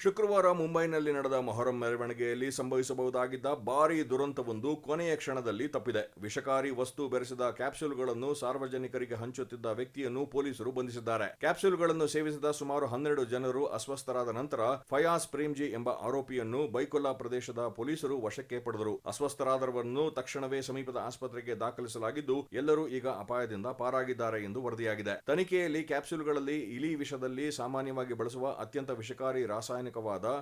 ಶುಕ್ರವಾರ ಮುಂಬೈನಲ್ಲಿ ನಡೆದ ಮೊಹರಂ ಮೆರವಣಿಗೆಯಲ್ಲಿ ಸಂಭವಿಸಬಹುದಾಗಿದ್ದ ಭಾರೀ ದುರಂತವೊಂದು ಕೊನೆಯ ಕ್ಷಣದಲ್ಲಿ ತಪ್ಪಿದೆ. ವಿಷಕಾರಿ ವಸ್ತು ಬೆರೆಸಿದ ಕ್ಯಾಪ್ಸೂಲ್ಗಳನ್ನು ಸಾರ್ವಜನಿಕರಿಗೆ ಹಂಚುತ್ತಿದ್ದ ವ್ಯಕ್ತಿಯನ್ನು ಪೊಲೀಸರು ಬಂಧಿಸಿದ್ದಾರೆ. ಕ್ಯಾಪ್ಸೂಲ್ಗಳನ್ನು ಸೇವಿಸಿದ ಸುಮಾರು 12 ಜನರು ಅಸ್ವಸ್ಥರಾದ ನಂತರ ಫಯಾಜ್ ಪ್ರೇಮ್ಜಿ ಎಂಬ ಆರೋಪಿಯನ್ನು ಬೈಕುಲ್ಲಾ ಪ್ರದೇಶದ ಪೊಲೀಸರು ವಶಕ್ಕೆ ಪಡೆದರು. ಅಸ್ವಸ್ಥರಾದವರನ್ನು ತಕ್ಷಣವೇ ಸಮೀಪದ ಆಸ್ಪತ್ರೆಗೆ ದಾಖಲಿಸಲಾಗಿದ್ದು, ಎಲ್ಲರೂ ಈಗ ಅಪಾಯದಿಂದ ಪಾರಾಗಿದ್ದಾರೆ ಎಂದು ವರದಿಯಾಗಿದೆ. ತನಿಖೆಯಲ್ಲಿ ಕ್ಯಾಪ್ಸೂಲ್ಗಳಲ್ಲಿ ಇಲಿ ವಿಷದಲ್ಲಿ ಸಾಮಾನ್ಯವಾಗಿ ಬಳಸುವ ಅತ್ಯಂತ ವಿಷಕಾರಿ ರಾಸಾಯನಿಕವಾದ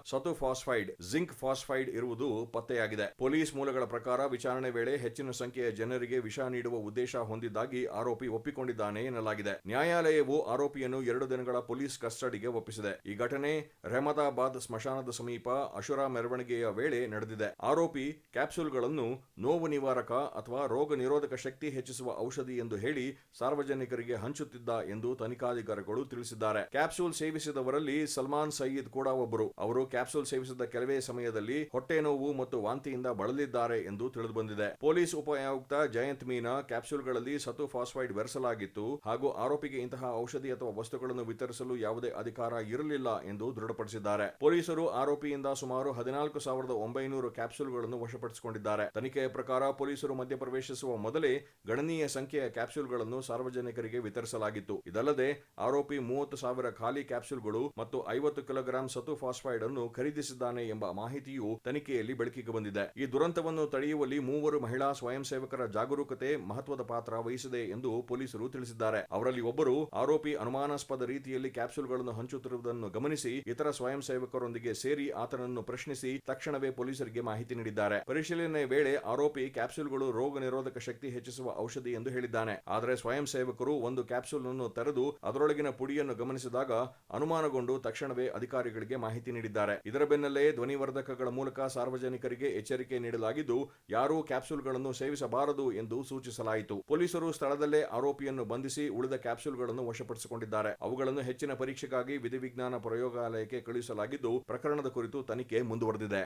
ಸತುಫಾಸ್ಫೈಡ್, ಜಿಂಕ್ ಫಾಸ್ಫೈಡ್ ಇರುವುದು ಪತ್ತೆಯಾಗಿದೆ. ಪೊಲೀಸ್ ಮೂಲಗಳ ಪ್ರಕಾರ ವಿಚಾರಣೆ ವೇಳೆ ಹೆಚ್ಚಿನ ಸಂಖ್ಯೆಯ ಜನರಿಗೆ ವಿಷ ನೀಡುವ ಉದ್ದೇಶ ಹೊಂದಿದ್ದಾಗಿ ಆರೋಪಿ ಒಪ್ಪಿಕೊಂಡಿದ್ದಾನೆ ಎನ್ನಲಾಗಿದೆ. ನ್ಯಾಯಾಲಯವು ಆರೋಪಿಯನ್ನು 2 ದಿನಗಳ ಪೊಲೀಸ್ ಕಸ್ಟಡಿಗೆ ಒಪ್ಪಿಸಿದೆ. ಈ ಘಟನೆ ರೆಹಮದಾಬಾದ್ ಸ್ಮಶಾನದ ಸಮೀಪ ಅಶುರಾ ಮೆರವಣಿಗೆಯ ವೇಳೆ ನಡೆದಿದೆ. ಆರೋಪಿ ಕ್ಯಾಪ್ಸೂಲ್ಗಳನ್ನು ನೋವು ನಿವಾರಕ ಅಥವಾ ರೋಗ ನಿರೋಧಕ ಶಕ್ತಿ ಹೆಚ್ಚಿಸುವ ಔಷಧಿ ಎಂದು ಹೇಳಿ ಸಾರ್ವಜನಿಕರಿಗೆ ಹಂಚುತ್ತಿದ್ದ ಎಂದು ತನಿಖಾಧಿಕಾರಿಗಳು ತಿಳಿಸಿದ್ದಾರೆ. ಕ್ಯಾಪ್ಸೂಲ್ ಸೇವಿಸಿದವರಲ್ಲಿ ಸಲ್ಮಾನ್ ಸಯೀದ್ ಕೂಡ ಒಬ್ಬರು. ಅವರು ಕ್ಯಾಪ್ಸೂಲ್ ಸೇವಿಸಿದ ಕೆಲವೇ ಸಮಯದಲ್ಲಿ ಹೊಟ್ಟೆ ನೋವು ಮತ್ತು ವಾಂತಿಯಿಂದ ಬಳಲಿದ್ದಾರೆ ಎಂದು ತಿಳಿದುಬಂದಿದೆ. ಪೊಲೀಸ್ ಉಪಆಯುಕ್ತ ಜಯಂತ್ ಮೀನಾ ಕ್ಯಾಪ್ಸೂಲ್ಗಳಲ್ಲಿ ಸತುಫಾಸ್ಫೈಡ್ ಬೆರೆಸಲಾಗಿತ್ತು ಹಾಗೂ ಆರೋಪಿಗೆ ಇಂತಹ ಔಷಧಿ ಅಥವಾ ವಸ್ತುಗಳನ್ನು ವಿತರಿಸಲು ಯಾವುದೇ ಅಧಿಕಾರ ಇರಲಿಲ್ಲ ಎಂದು ದೃಢಪಡಿಸಿದ್ದಾರೆ. ಪೊಲೀಸರು ಆರೋಪಿಯಿಂದ ಸುಮಾರು 14,900 ಕ್ಯಾಪ್ಸೂಲ್ಗಳನ್ನು ವಶಪಡಿಸಿಕೊಂಡಿದ್ದಾರೆ. ತನಿಖೆಯ ಪ್ರಕಾರ ಪೊಲೀಸರು ಮಧ್ಯಪ್ರವೇಶಿಸುವ ಮೊದಲೇ ಗಣನೀಯ ಸಂಖ್ಯೆಯ ಕ್ಯಾಪ್ಸೂಲ್ಗಳನ್ನು ಸಾರ್ವಜನಿಕರಿಗೆ ವಿತರಿಸಲಾಗಿತ್ತು. ಇದಲ್ಲದೆ ಆರೋಪಿ 30,000 ಖಾಲಿ ಕ್ಯಾಪ್ಸೂಲ್ಗಳು ಮತ್ತು 50 ಕಿಲೋಗ್ರಾಂ ಸತುಫಾಸ್ಫೈಡ್ ಅನ್ನು ಖರೀದಿಸಿದ್ದಾನೆ ಎಂಬ ಮಾಹಿತಿಯು ತನಿಖೆಯಲ್ಲಿ ಬೆಳಕಿಗೆ ಬಂದಿದೆ. ಈ ದುರಂತವನ್ನು ತಡೆಯುವಲ್ಲಿ 3 ಮಹಿಳಾ ಸ್ವಯಂ ಸೇವಕರ ಜಾಗರೂಕತೆ ಮಹತ್ವದ ಪಾತ್ರ ವಹಿಸಿದೆ ಎಂದು ಪೊಲೀಸರು ತಿಳಿಸಿದ್ದಾರೆ. ಅವರಲ್ಲಿ ಒಬ್ಬರು ಆರೋಪಿ ಅನುಮಾನಾಸ್ಪದ ರೀತಿಯಲ್ಲಿ ಕ್ಯಾಪ್ಸೂಲ್ಗಳನ್ನು ಹಂಚುತ್ತಿರುವುದನ್ನು ಗಮನಿಸಿ ಇತರ ಸ್ವಯಂ ಸೇವಕರೊಂದಿಗೆ ಸೇರಿ ಆತನನ್ನು ಪ್ರಶ್ನಿಸಿ ತಕ್ಷಣವೇ ಪೊಲೀಸರಿಗೆ ಮಾಹಿತಿ ನೀಡಿದ್ದಾರೆ. ಪರಿಶೀಲನೆ ವೇಳೆ ಆರೋಪಿ ಕ್ಯಾಪ್ಸೂಲ್ಗಳು ರೋಗ ನಿರೋಧಕ ಶಕ್ತಿ ಹೆಚ್ಚಿಸುವ ಔಷಧಿ ಎಂದು ಹೇಳಿದ್ದಾನೆ. ಆದರೆ ಸ್ವಯಂ ಸೇವಕರು ಒಂದು ಕ್ಯಾಪ್ಸೂಲ್ ಅನ್ನು ತೆರೆದು ಅದರೊಳಗಿನ ಪುಡಿಯನ್ನು ಗಮನಿಸಿದಾಗ ಅನುಮಾನಗೊಂಡು ತಕ್ಷಣವೇ ಅಧಿಕಾರಿಗಳಿಗೆ ಮಾಹಿತಿ ನೀಡಿದ್ದಾರೆ. ಇದರ ಬೆನ್ನಲ್ಲೇ ಧ್ವನಿವರ್ಧಕಗಳ ಮೂಲಕ ಸಾರ್ವಜನಿಕರಿಗೆ ಎಚ್ಚರಿಕೆ ನೀಡಲಾಗಿದ್ದು, ಯಾರೂ ಕ್ಯಾಪ್ಸೂಲ್ಗಳನ್ನು ಸೇವಿಸಬಾರದು ಎಂದು ಸೂಚಿಸಲಾಯಿತು. ಪೊಲೀಸರು ಸ್ಥಳದಲ್ಲೇ ಆರೋಪಿಯನ್ನು ಬಂಧಿಸಿ ಉಳಿದ ಕ್ಯಾಪ್ಸೂಲ್ಗಳನ್ನು ವಶಪಡಿಸಿಕೊಂಡಿದ್ದಾರೆ. ಅವುಗಳನ್ನು ಹೆಚ್ಚಿನ ಪರೀಕ್ಷೆಗಾಗಿ ವಿಧಿವಿಜ್ಞಾನ ಪ್ರಯೋಗಾಲಯಕ್ಕೆ ಕಳುಹಿಸಲಾಗಿದ್ದು, ಪ್ರಕರಣದ ಕುರಿತು ತನಿಖೆ ಮುಂದುವರೆದಿದೆ.